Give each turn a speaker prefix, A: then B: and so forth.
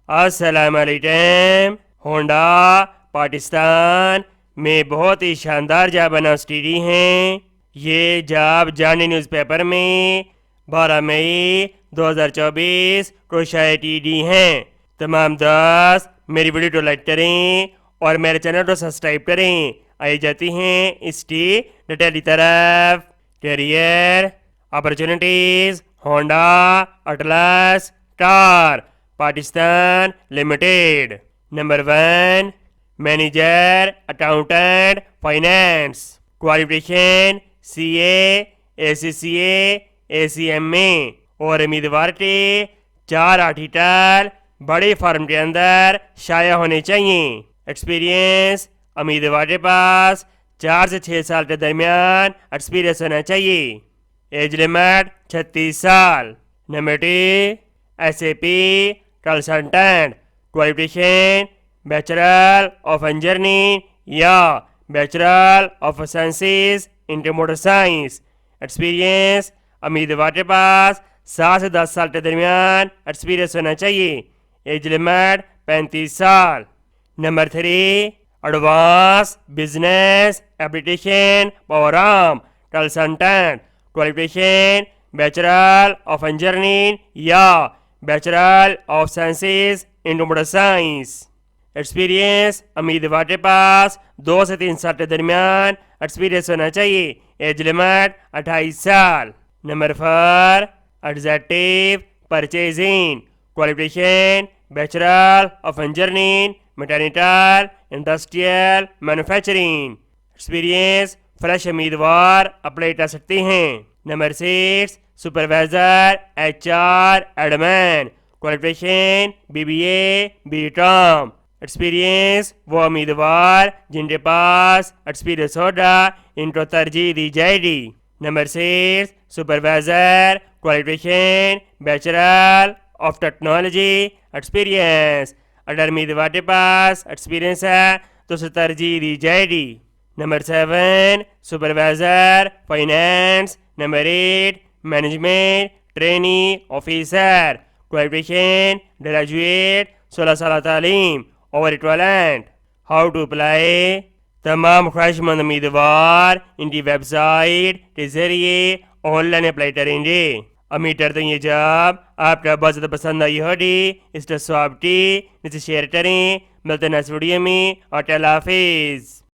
A: अस्सलाम वालेकुम। होंडा पाकिस्तान में बहुत ही शानदार जॉब अनाउंसडी हैं। ये जॉब जानी न्यूज़पेपर में 12 मई 2024 को शाये दी हैं। तमाम दोस्त मेरी वीडियो को लाइक करें और मेरे चैनल को सब्सक्राइब करें। आई जाती हैं इसकी डिटेल की तरफ। Career opportunities Honda Atlas car Pakistan limited. Number 1 manager accountant finance. Qualification CA ACCA ACMA और उम्मीदवार के 4 आर्टिकल बड़े फर्म के अंदर शाया होने चाहिए। एक्सपीरियंस उम्मीदवार के पास 4 से 6 साल के दरमियान एक्सपीरियंस होना चाहिए। एज लिमिट 36 साल। Number 2 SAP consultant. Qualification bachelor of engineering या bachelor of sciences in computer science. Experience उम्मीदवार के पास 7 से 10 साल के दरमियान एक्सपीरियंस होना चाहिए। एज लिमिट 35 साल। Number 3 advance business application program consultant. Qualification bachelor of engineering या bachelor of sciences in computer science. Experience उम्मीदवार के पास 2 से 3 साल के दरमियान एक्सपीरियंस होना चाहिए। एज लिमिट 28 साल। Number 4 executive purchasing. Qualification bachelor of engineering mechanical industrial manufacturing. Experience fresh उम्मीदवार अप्लाई कर सकते हैं। Number 6 supervisor HR admin. Qualification BBA BCom। Experience वो उम्मीदवार जिनके पास एक्सपीरियंस होगा इनको तरजीह दी जाएगी। Number 6 supervisor. Qualification bachelor of technology experience. अगर उम्मीदवार के पास एक्सपीरियंस है तो उसे तरजीह दी जाएगी। Number 7 supervisor finance. Number 8 management trainee officer. Qualification graduate 16 साल तालीम और इक्वलेंट। How to apply. तमाम ख्वाहिशमंद उम्मीदवार इनकी वेबसाइट के जरिए ऑनलाइन अप्लाई करेंगे। उम्मीद करते हैं ये जॉब आपका बहुत ज़्यादा पसंद आई होगी। इस स्वाब की इसे शेयर करें। मिलते हैं नेक्स्ट वीडियो में और अल्लाह हाफिज़।